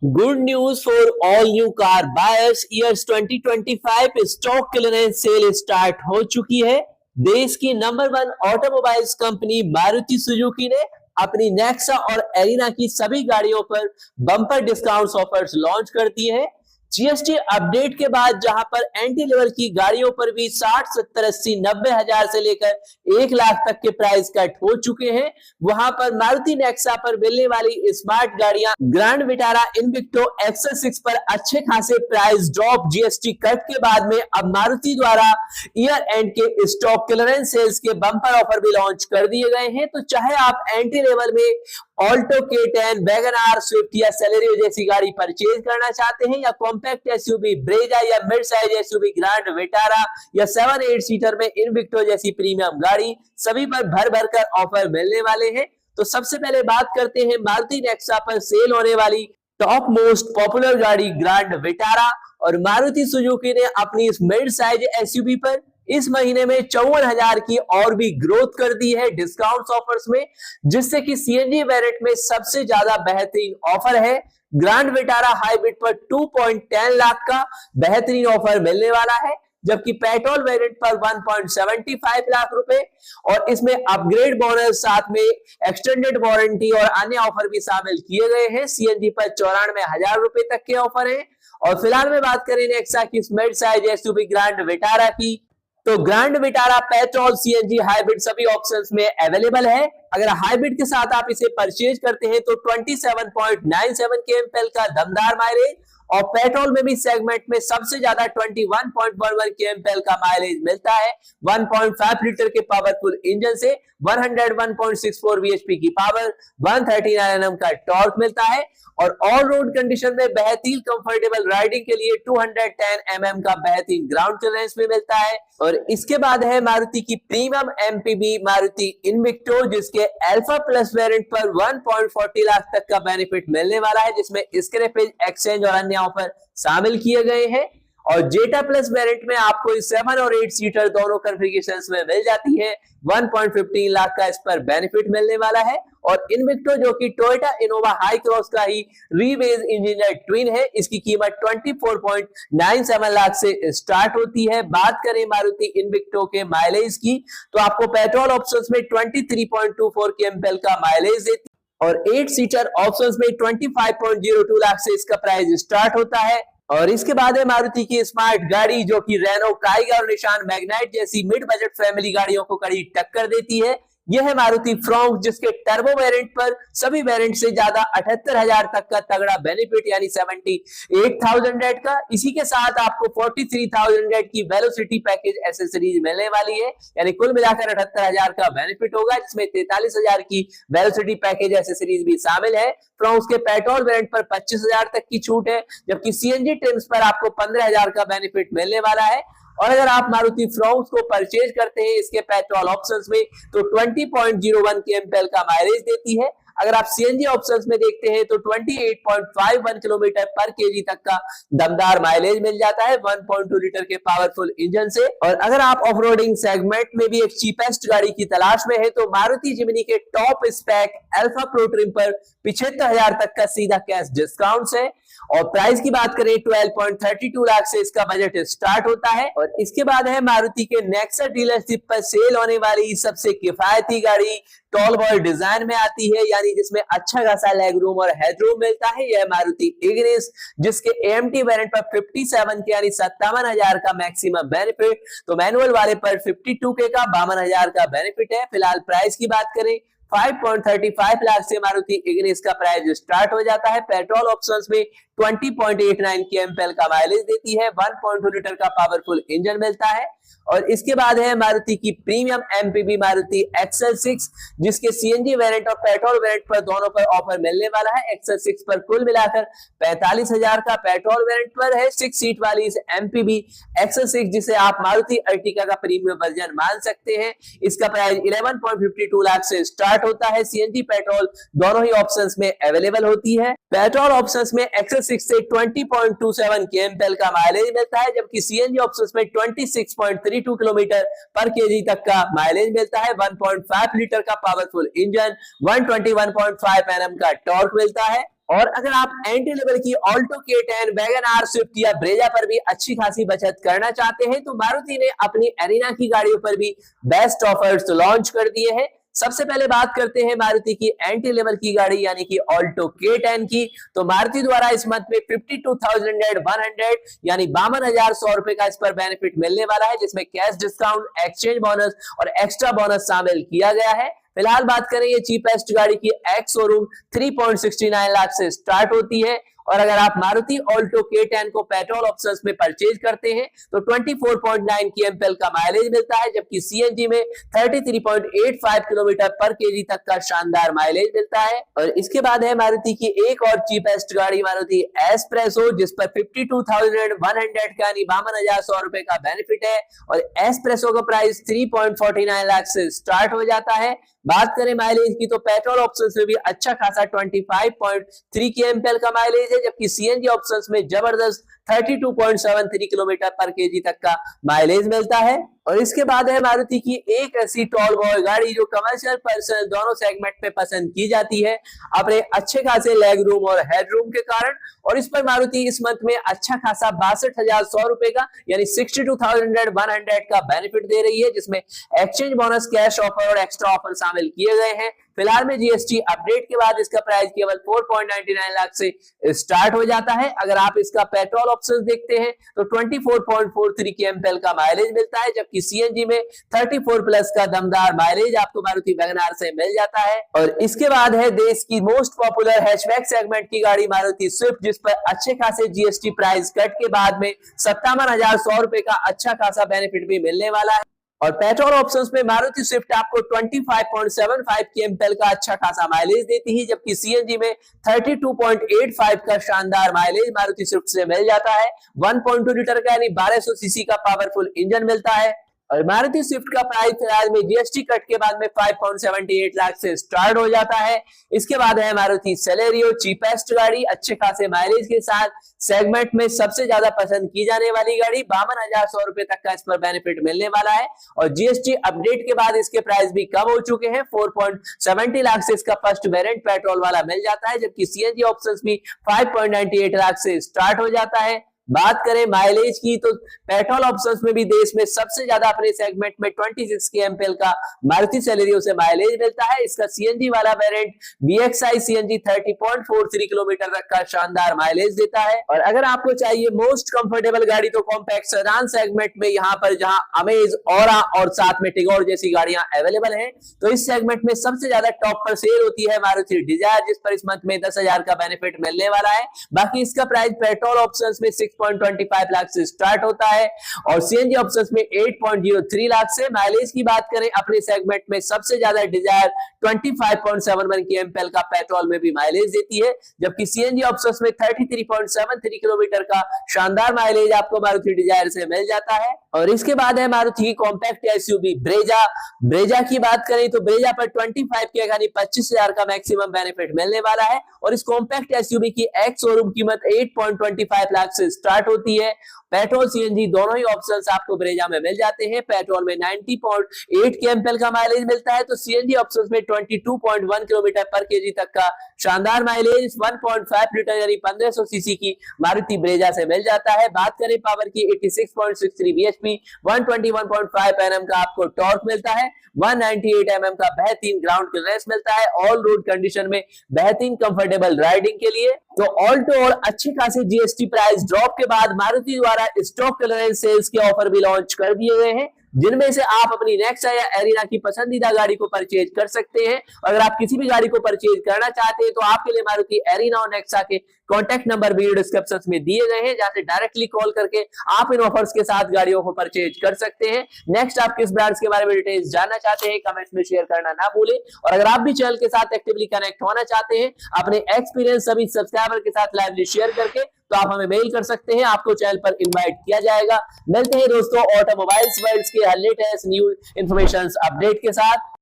Good news for all new car buyers. Years 2025 stock clearance cell start हो चुकी है। देश की number one automobiles company Maruti Suzuki ने अपनी नेक्सा और एलिना की सभी गाड़ियों पर बम्पर डिस्काउंट ऑफर्स लॉन्च कर दिए हैं। जीएसटी अपडेट के बाद जहां पर एंट्री लेवल की गाड़ियों पर भी 60, 70, 80, 90 हजार से लेकर 1 लाख तक के प्राइस कट हो चुके हैं, वहां पर मारुति नेक्सा पर मिलने वाली स्मार्ट गाड़ियां ग्रैंड विटारा, इनविक्टो, एक्सेल 6 पर अच्छे खासे प्राइस ड्रॉप जीएसटी कट के बाद में अब मारुति द्वारा ईयर एंड के स्टॉक क्लियरेंस सेल्स के बम्पर ऑफर भी लॉन्च कर दिए गए हैं। तो चाहे आप एंट्री लेवल में Alto K10, Wagon R, Swift या सेलेरियो जैसी गाड़ी परचेज करना चाहते हैं, या कॉम्पैक्ट एसयूवी ब्रेजा या mid size SUV Grand Vitara या 7-8 सीटर में इनविक्टो जैसी प्रीमियम गाड़ी, सभी पर भर भर कर ऑफर मिलने वाले हैं। तो सबसे पहले बात करते हैं मारुति नेक्सा पर सेल होने वाली टॉप मोस्ट पॉपुलर गाड़ी ग्रैंड विटारा। और मारुति सुजुकी ने अपनी इस मिड साइज एसयूवी पर इस महीने में 54,000 की और भी ग्रोथ कर दी है डिस्काउंट ऑफर्स में, जिससे कि सीएनजी वेरिएंट में सबसे ज्यादा बेहतरीन ऑफर है। ग्रैंड विटारा हाइब्रिड पर 2.10 लाख का बेहतरीन ऑफर मिलने वाला है, जबकि पेट्रोल वेरिएंट पर 1.75 लाख रुपए, और इसमें अपग्रेड बोनस, साथ में एक्सटेंडेड वारंटी और अन्य ऑफर भी शामिल किए गए हैं। सीएनजी पर 94,000 रुपए तक के ऑफर है। और फिलहाल में बात करें नेक्सा की mid size SUV Grand Vitara की, तो grand Vitara petrol, CNG, hybrid सभी ऑप्शंस में अवेलेबल है। अगर हाइब्रिड के साथ आप इसे परचेज करते हैं तो 27.97 केएमपीएल का दमदार माइलेज, और पेट्रोल में भी सेगमेंट में सबसे ज्यादा 21.11 केएमपीएल का माइलेज मिलता है। 1.5 लीटर के पावरफुल इंजन से 101.64 बीएचपी की पावर, 139 एनएम का टॉर्क मिलता है, और ऑल रोड कंडीशन में बेहतरीन कंफर्टेबल राइडिंग के लिए 210 एमएम का बेहतरीन ग्राउंड क्लियरेंस में मिलता है। और इसके बाद है मारुति की प्रीमियम एमपीवी मारुति इनविक्टो, जिसके अल्फा प्लस वेरिएंट पर 1.40 लाख तक का बेनिफिट मिलने वाला है, जिसमें स्क्रैपेज, एक्सचेंज और अन्य ऑफर शामिल किए गए हैं। और जेटा प्लस वेरिएंट में आपको 7 और 8 सीटर दोनों कॉन्फ़िगरेशंस में मिल जाती है। 1.15 लाख का इस पर बेनिफिट मिलने वाला है। और इनविक्टो, जो कि टोयोटा इनोवा हाई क्रॉस का ही रीवेज इंजीनियर ट्विन है, इसकी कीमत 24.97 लाख से स्टार्ट होती है। बात करें मारुति इनविक्टो के माइलेज की, तो आपको पेट्रोल ऑप्शंस में 23.24 केएमपीएल का माइलेज देती है, और 8 सीटर ऑप्शंस में 25.02 लाख से इसका प्राइस स्टार्ट होता है। और इसके बाद है मारुति की स्मार्ट गाड़ी, जो कि रेनो, काइगर और निशान मैग्नाइट जैसी मिड बजट फैमिली गाड़ियों को कड़ी टक्कर देती है। यह है मारुति फ्रॉन्क, जिसके टर्बो वेरिएंट पर सभी वेरिएंट से ज्यादा 78,000 तक का तगड़ा बेनिफिट, यानी 78,000 रेट का। इसी के साथ आपको 43,000 रेट की वेलोसिटी पैकेज एसेसरीज मिलने वाली है, यानी कुल मिलाकर 78,000 का बेनिफिट होगा, जिसमें 43,000 की वेलोसिटी पैकेज एसेसरीज भी शामिल है। फ्रॉन्क के पेट्रोल वेरिएंट पर 25,000 तक की छूट है, जबकि सीएनजी ट्रिम्स पर आपको 15,000 का बेनिफिट मिलने वाला है। और अगर आप मारुति फ्रॉन्क्स को परचेज करते हैं इसके पेट्रोल ऑप्शंस में, तो 20.01 केएमपीएल का माइलेज देती है। अगर आप सीएनजी ऑप्शंस में देखते हैं तो 28.51 किलोमीटर पर केजी तक का दमदार माइलेज मिल जाता है 1.2 लीटर के पावरफुल इंजन से। और अगर आप ऑफरोडिंग सेगमेंट में भी एक चीपेस्ट गाड़ी की तलाश में है, तो मारुति जिम्नी के top spec Alpha Pro trim पर 75,000 तक का सीधा कैश डिस्काउंट है। और प्राइस की बात करें 12.32 लाख से इसका बजट स्टार्ट होता है। और इसके बाद है मारुति के नेक्सा डीलरशिप पर सेल होने वाली सबसे किफायती गाड़ी, टॉल बॉय डिजाइन में आती है, यानी जिसमें अच्छा खासा लेग रूम और हेडरूम मिलता है। यह मारुति इग्निस, जिसके एएमटी वेरिएंट पर 57 के यानी 57,000 का मैक्सिमम बेनिफिट, तो मैनुअल वाले पर 52 के का 52,000 का बेनिफिट है। फिलहाल प्राइस की बात करें 5.35 लाख से मारुति इग्निस का प्राइस स्टार्ट हो जाता है। पेट्रोल ऑप्शंस में 20.89 केएमपीएल का माइलेज देती है, 1.2 लीटर का पावरफुल इंजन मिलता है। और इसके बाद है मारुति की प्रीमियम एमपीवी मारुति एक्सेल 6, जिसके सीएनजी वेरिएंट और पेट्रोल वेरिएंट पर दोनों पर ऑफर मिलने वाला है। एक्सेल 6 पर कुल मिलाकर 45,000 का पेट्रोल वेरिएंट पर है। 6 सीट वाली इस एमपीवी एक्सेल 6, जिसे आप मारुति अर्टिगा का प्रीमियम वर्जन मान सकते हैं, इसका प्राइस 11.52 लाख से स्टार्ट होता है। सीएनजी पेट्रोल दोनों ही ऑप्शंस में अवेलेबल होती है। पेट्रोल ऑप्शंस में एक्सेल 6 से 20.27 केएमपीएल का माइलेज मिलता है, जबकि सीएनजी ऑप्शंस में 26.32 किलोमीटर पर केजी तक का माइलेज मिलता है। 1.5 लीटर का पावरफुल इंजन, 121.5 एनएम का टॉर्क मिलता है। और अगर आप एंट्री लेवल की Alto K10, Wagon R, Swift या ब्रेजा पर भी अच्छी खासी बचत करना चाहते हैं तो मारुति ने अपनी एरिना की गाड़ियों पर भी बेस्ट ऑफर्स लॉन्च कर दिए हैं। सबसे पहले बात करते हैं मारुति की एंट्री लेवल की गाड़ी यानी कि ऑल्टो K10 की। तो मारुति द्वारा इस मंथ में 52,100 यानी 52,100 रुपए का इस पर बेनिफिट मिलने वाला है, जिसमें कैश डिस्काउंट, एक्सचेंज बोनस और एक्स्ट्रा बोनस शामिल किया गया है। फिलहाल बात करें ये चीपेस्ट गाड़ी की एक्स शोरूम 3.69 लाख से स्टार्ट होती है। और अगर आप मारुति ऑल्टो K10 को पेट्रोल ऑप्शंस में परचेज करते हैं तो 24.9 kmpl का माइलेज मिलता है, जबकि सीएनजी में 33.85 किलोमीटर पर केजी तक का शानदार माइलेज मिलता है। और इसके बाद है मारुति की एक और चीपेस्ट गाड़ी मारुति एस्प्रेसो, जिस पर 52,100 का यानी 52,100 रुपए का बेनिफिट है और एस्प्रेसो का प्राइस 3.49 लाख से स्टार्ट हो जाता है। बात करें माइलेज की तो पेट्रोल ऑप्शंस में भी अच्छा खासा 25.3 kmpl का माइलेज है, जबकि सीएनजी ऑप्शंस में जबरदस्त 32.73 किलोमीटर पर केजी तक का माइलेज मिलता है। और इसके बाद है मारुति की एक ऐसी टॉल बॉय गाड़ी जो कमर्शियल पर्सनल दोनों सेगमेंट में पसंद की जाती है अपने अच्छे खासे लेग रूम और हेड रूम के कारण। और इस पर मारुति इस मंथ में अच्छा खासा 62,100 रुपए का यानी 62,100 का बेनिफिट दे रही है, जिसमें एक्सचेंज बोनस, कैश ऑफर और एक्स्ट्रा ऑफर शामिल किए गए हैं। फिलहाल में जीएसटी अपडेट के बाद इसका प्राइस केवल 4.99 लाख से स्टार्ट हो जाता है। अगर आप इसका पेट्रोल ऑप्शंस देखते हैं तो 24.43 kmpl का माइलेज मिलता है, जबकि सीएनजी में 34 प्लस का दमदार माइलेज आपको मारुति वैगन आर से मिल जाता है। और इसके बाद है देश की मोस्ट पॉपुलर हैचबैक सेगमेंट की गाड़ी मारुति स्विफ्ट, जिस पर अच्छे खासे जीएसटी प्राइस कट के बाद में 57,100 रुपए का अच्छा खासा बेनिफिट भी मिलने वाला है। और पेट्रोल ऑप्शंस में मारुति स्विफ्ट आपको 25.75 kmpl का अच्छा खासा माइलेज देती है, जबकि सीएनजी में 32.85 का शानदार माइलेज मारुति स्विफ्ट से मिल जाता है। 1.2 लीटर का यानी 1200 सीसी का पावरफुल इंजन मिलता है। और मारुति स्विफ्ट का प्राइस फिलहाल में जीएसटी कट के बाद में 5.78 लाख से स्टार्ट हो जाता है। इसके बाद है मारुति सेलेरियो, चीपेस्ट गाड़ी, अच्छे खासे माइलेज के साथ सेगमेंट में सबसे ज्यादा पसंद की जाने वाली गाड़ी। 52,100 रुपए तक का इस पर बेनिफिट मिलने वाला है और जीएसटी अपडेट के बाद इसके प्राइस भी कम हो चुके हैं। 4.70 लाख से इसका फर्स्ट वेरिएंट पेट्रोल वाला मिल जाता है, जबकि सीएनजी ऑप्शंस भी 5.98 लाख से स्टार्ट हो जाता है। बात करें माइलेज की तो पेट्रोल ऑप्शंस में भी देश में सबसे ज्यादा अपने सेगमेंट में 26 kmpl का मारुति सेलेरियो से माइलेज मिलता है। इसका सीएनजी वाला वेरिएंट बीएक्सआई सीएनजी 30.43 किलोमीटर तक का शानदार माइलेज देता है। और अगर आपको चाहिए मोस्ट कंफर्टेबल गाड़ी तो कॉम्पैक्ट सेडान सेगमेंट में यहाँ पर जहां अमेज, ऑरा और साथ में टिगोर जैसी गाड़ियां अवेलेबल हैं, तो इस सेगमेंट में सबसे ज्यादा टॉप पर सेल होती है मारुति डिजायर, जिस पर इस मंथ में 10,000 का बेनिफिट मिलने वाला है। बाकी इसका प्राइस पेट्रोल ऑप्शंस में 6.25 लाख से स्टार्ट होता है और सीएनजी ऑप्शंस में 8.03 लाख से। माइलेज की बात करें अपने सेगमेंट में सबसे ज्यादा डिजायर 25.71 kmpl का पेट्रोल में भी माइलेज देती है, जबकि सीएनजी ऑप्शंस में 33.73 किलोमीटर का शानदार माइलेज आपको मारुति डिजायर से मिल जाता है। और इसके बाद है Maruti compact SUV Brezza. Brezza की बात करें तो ब्रेजा पर 25 के यानी 25,000 का मैक्सिमम बेनिफिट मिलने वाला है और इस कॉम्पैक्ट एसयूवी की एक्स शोरूम कीमत 8.25 लाख से स्टार्ट होती है। पेट्रोल सीएनजी दोनों ही ऑप्शंस आपको ब्रेजा में मिल जाते हैं। पेट्रोल में 90.8 kmpl का माइलेज मिलता है तो सीएनजी ऑप्शंस में 22.1 किलोमीटर पर केजी तक का शानदार माइलेज 1.5 लीटर यानी 1500 सीसी की मारुति ब्रेजा से मिल जाता है। बात करें पावर की 86.63 bhp, 121.5 Nm का आपको टॉर्क मिलता है, 198 mm का बेहतरीन ग्राउंड क्लियरेंस मिलता है ऑल रोड कंडीशन में बेहतरीन कंफर्टेबल राइडिंग के लिए। तो ऑल्टो और अच्छी खासी जीएसटी प्राइस ड्रॉप के बाद मारुति द्वारा स्टॉक क्लियरेंस सेल्स के ऑफर भी लॉन्च कर दिए गए हैं, जिनमें से आप अपनी नेक्सा या एरिना की पसंदीदा गाड़ी को परचेज कर सकते हैं। अगर आप किसी भी गाड़ी को परचेज करना चाहते हैं तो आपके लिए मारुति एरिना और नेक्सा के कॉन्टैक्ट नंबर वीडियो डिस्क्रिप्शन में दिए गए हैं, जहां से डायरेक्टली कॉल करके आप इन ऑफर्स के साथ गाड़ियों को परचेज कर सकते हैं। नेक्स्ट आप किस ब्रांड्स के बारे में डिटेल्स जानना चाहते हैं कमेंट्स में शेयर करना ना भूलें। और अगर आप भी चैनल के साथ एक्टिवली कनेक्ट होना चाहते हैं अपने एक्सपीरियंस सभी सब्सक्राइबर के साथ लाइवली शेयर करके, तो आप हमें मेल कर सकते हैं, आपको चैनल पर इनवाइट किया जाएगा। मिलते हैं दोस्तों ऑटोमोबाइल्स वर्ल्ड के लेटेस्ट न्यूज इंफॉर्मेशन अपडेट के साथ।